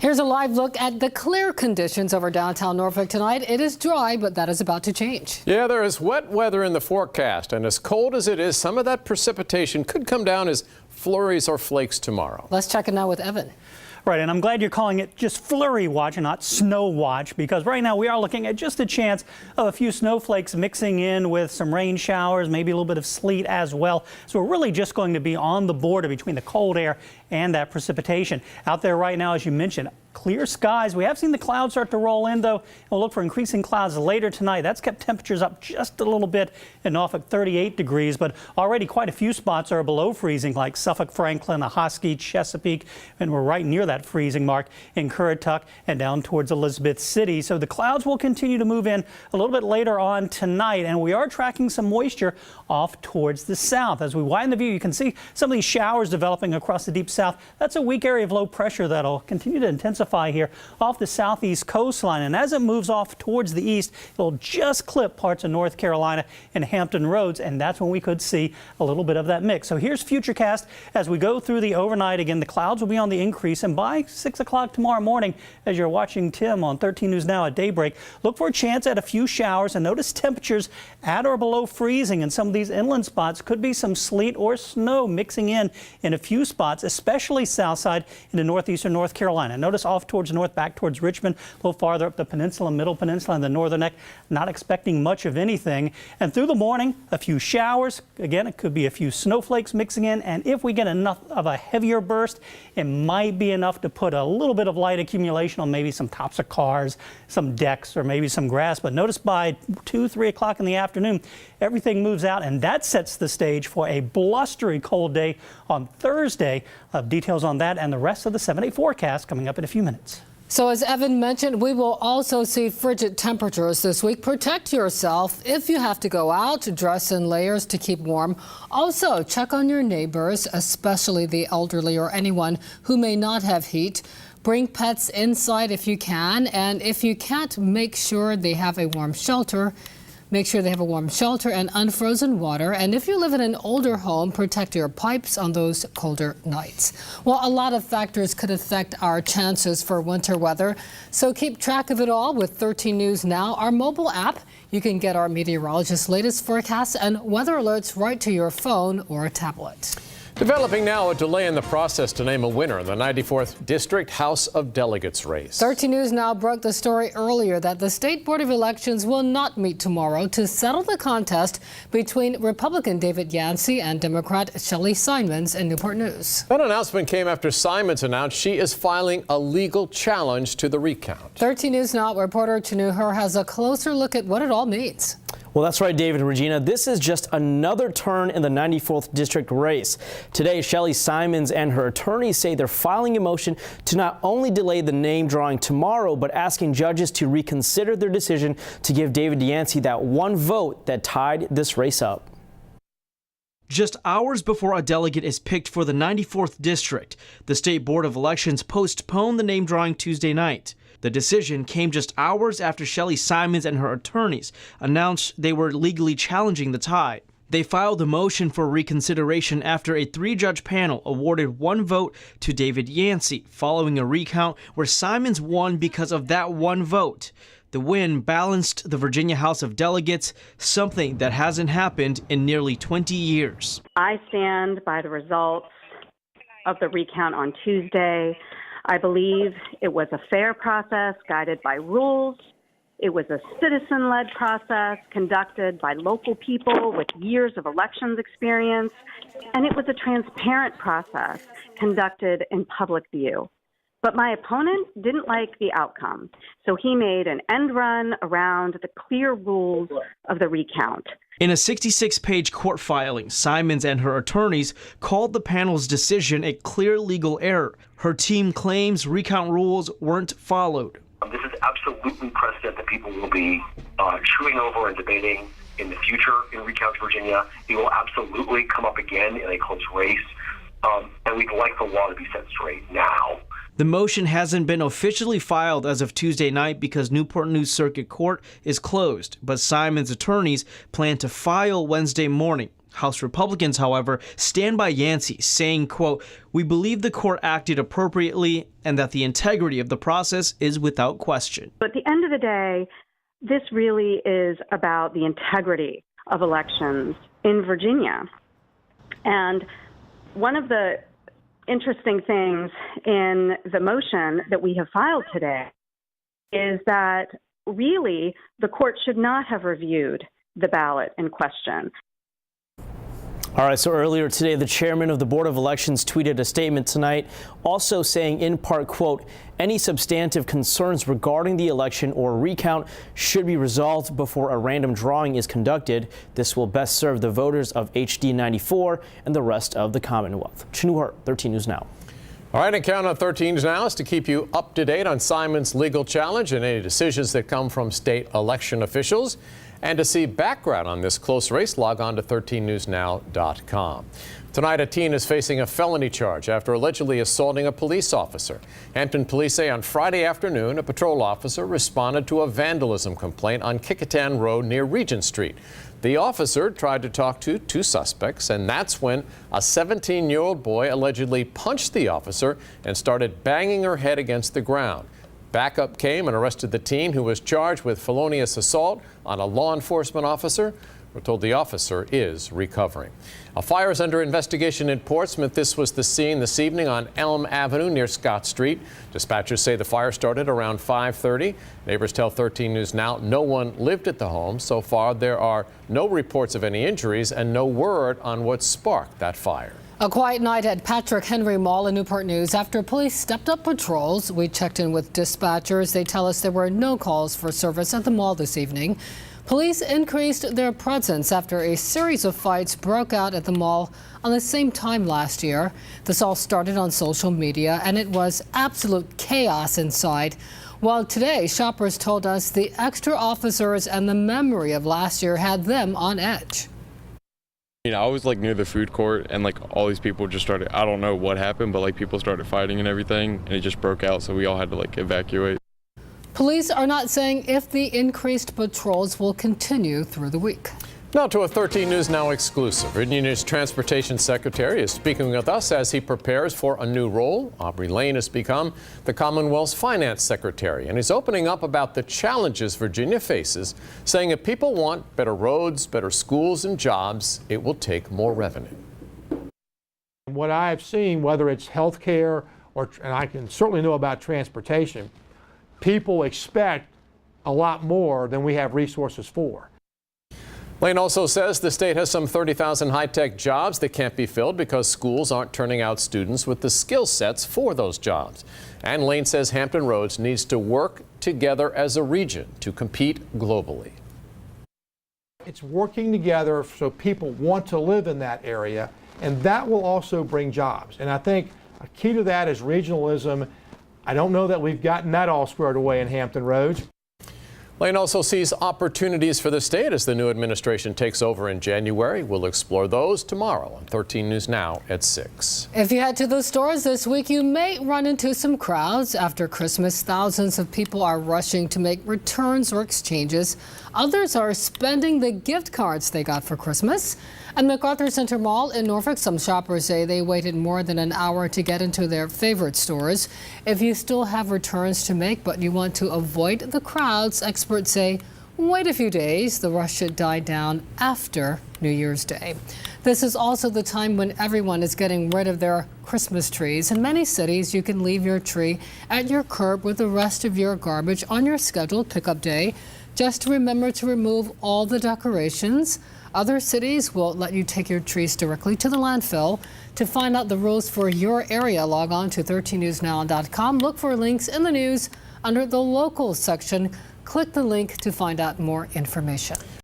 Here's a live look at the clear conditions over downtown Norfolk tonight. It is dry, but that is about to change. Yeah, there is wet weather in the forecast, and as cold as it is, some of that precipitation could come down as flurries or flakes tomorrow. Let's check it now with Evan. Right, and I'm glad you're calling it just flurry watch and not snow watch, because right now we are looking at just a chance of a few snowflakes mixing in with some rain showers, maybe a little bit of sleet as well. So we're really just going to be on the border between the cold air and that precipitation. Out there right now, as you mentioned, clear skies. We have seen the clouds start to roll in, though. We'll look for increasing clouds later tonight. That's kept temperatures up just a little bit in Norfolk, 38 degrees, but already quite a few spots are below freezing, like Suffolk, Franklin, Ahoskie, Chesapeake, and we're right near that freezing mark in Currituck and down towards Elizabeth City. So the clouds will continue to move in a little bit later on tonight, and we are tracking some moisture off towards the south. As we widen the view, you can see some of these showers developing across the deep south. That's a weak area of low pressure that'll continue to intensify here off the southeast coastline, and as it moves off towards the east, it'll just clip parts of North Carolina and Hampton Roads, and that's when we could see a little bit of that mix. So here's Futurecast as we go through the overnight. Again, the clouds will be on the increase, and by 6 o'clock tomorrow morning, as you're watching Tim on 13 News Now at daybreak, look for a chance at a few showers, and notice temperatures at or below freezing in some of these inland spots. Could be some sleet or snow mixing in a few spots, especially south side into northeastern North Carolina. Notice off towards north, back towards Richmond, a little farther up the peninsula, middle peninsula, and the northern neck, not expecting much of anything. And through the morning, a few showers. Again, it could be a few snowflakes mixing in, and if we get enough of a heavier burst, it might be enough to put a little bit of light accumulation on maybe some tops of cars, some decks, or maybe some grass. But notice by 2, 3 o'clock in the afternoon, everything moves out, and that sets the stage for a blustery cold day on Thursday. Details on that and the rest of the 7-day forecast coming up in a few minutes. So as Evan mentioned, we will also see frigid temperatures this week. Protect yourself if you have to go out. Dress in layers to keep warm. Also, check on your neighbors, especially the elderly or anyone who may not have heat. Bring pets inside if you can, and if you can't, make sure they have a warm shelter. Make sure they have a warm shelter and unfrozen water. And if you live in an older home, protect your pipes on those colder nights. Well, a lot of factors could affect our chances for winter weather. So keep track of it all with 13 News Now, our mobile app. You can get our meteorologist's latest forecasts and weather alerts right to your phone or a tablet. Developing now, a delay in the process to name a winner in the 94th District House of Delegates race. 13 News Now broke the story earlier that the State Board of Elections will not meet tomorrow to settle the contest between Republican David Yancey and Democrat Shelley Simons in Newport News. That announcement came after Simons announced she is filing a legal challenge to the recount. 13 News Now reporter Tanuher has a closer look at what it all means. Well, that's right, David and Regina. This is just another turn in the 94th district race. Today, Shelley Simons and her attorneys say they're filing a motion to not only delay the name drawing tomorrow, but asking judges to reconsider their decision to give David Yancey that one vote that tied this race up. Just hours before a delegate is picked for the 94th district, the State Board of Elections postponed the name drawing Tuesday night. The decision came just hours after Shelley Simons and her attorneys announced they were legally challenging the tie. They filed a motion for reconsideration after a 3-judge panel awarded one vote to David Yancey, following a recount where Simons won because of that one vote. The win balanced the Virginia House of Delegates, something that hasn't happened in nearly 20 years. I stand by the results of the recount on Tuesday. I believe it was a fair process guided by rules. It was a citizen-led process conducted by local people with years of elections experience. And it was a transparent process conducted in public view. But my opponent didn't like the outcome, so he made an end run around the clear rules of the recount. In a 66-page court filing, Simons and her attorneys called the panel's decision a clear legal error. Her team claims recount rules weren't followed. This is absolutely precedent that people will be chewing over and debating in the future in recounts, Virginia. It will absolutely come up again in a close race, and we'd like the law to be set straight now. The motion hasn't been officially filed as of Tuesday night because Newport News Circuit Court is closed, but Simons' attorneys plan to file Wednesday morning. House Republicans, however, stand by Yancey, saying, quote, "We believe the court acted appropriately and that the integrity of the process is without question." But at the end of the day, this really is about the integrity of elections in Virginia. And one of the interesting things in the motion that we have filed today is that really the court should not have reviewed the ballot in question. All right, so earlier today, the chairman of the Board of Elections tweeted a statement tonight, also saying in part, quote, "Any substantive concerns regarding the election or recount should be resolved before a random drawing is conducted. This will best serve the voters of HD 94 and the rest of the Commonwealth." Chinoohar, 13 News Now. All right, and Count on 13 News Now is to keep you up to date on Simon's legal challenge and any decisions that come from state election officials. And to see background on this close race, log on to 13newsnow.com. Tonight, a teen is facing a felony charge after allegedly assaulting a police officer. Hampton police say on Friday afternoon, a patrol officer responded to a vandalism complaint on Kickitan Road near Regent Street. The officer tried to talk to two suspects, and that's when a 17-year-old boy allegedly punched the officer and started banging her head against the ground. Backup came and arrested the teen, who was charged with felonious assault on a law enforcement officer. We're told the officer is recovering. A fire is under investigation in Portsmouth. This was the scene this evening on Elm Avenue near Scott Street. Dispatchers say the fire started around 5:30. Neighbors tell 13 News Now no one lived at the home. So far, there are no reports of any injuries and no word on what sparked that fire. A quiet night at Patrick Henry Mall in Newport News after police stepped up patrols. We checked in with dispatchers. They tell us there were no calls for service at the mall this evening. Police increased their presence after a series of fights broke out at the mall on the same time last year. This all started on social media, and it was absolute chaos inside. While today, shoppers told us the extra officers and the memory of last year had them on edge. You know, I was like near the food court, and like all these people just started, I don't know what happened, but like people started fighting and everything, and it just broke out, so we all had to like evacuate. Police are not saying if the increased patrols will continue through the week. Now to a 13 News Now exclusive. Virginia's Transportation Secretary is speaking with us as he prepares for a new role. Aubrey Lane has become the Commonwealth's Finance Secretary, and he's opening up about the challenges Virginia faces, saying if people want better roads, better schools, and jobs, it will take more revenue. What I have seen, whether it's health care and I can certainly know about transportation, people expect a lot more than we have resources for. Lane also says the state has some 30,000 high-tech jobs that can't be filled because schools aren't turning out students with the skill sets for those jobs. And Lane says Hampton Roads needs to work together as a region to compete globally. It's working together so people want to live in that area, and that will also bring jobs. And I think a key to that is regionalism. I don't know that we've gotten that all squared away in Hampton Roads. Lane also sees opportunities for the state as the new administration takes over in January. We'll explore those tomorrow on 13 News Now at 6. If you head to the stores this week, you may run into some crowds. After Christmas, thousands of people are rushing to make returns or exchanges. Others are spending the gift cards they got for Christmas. At MacArthur Center Mall in Norfolk, some shoppers say they waited more than an hour to get into their favorite stores. If you still have returns to make but you want to avoid the crowds, experts say wait a few days. The rush should die down after New Year's Day. This is also the time when everyone is getting rid of their Christmas trees. In many cities, you can leave your tree at your curb with the rest of your garbage on your scheduled pickup day. Just remember to remove all the decorations. Other cities will let you take your trees directly to the landfill. To find out the rules for your area, log on to 13newsnow.com. Look for links in the news under the local section. Click the link to find out more information.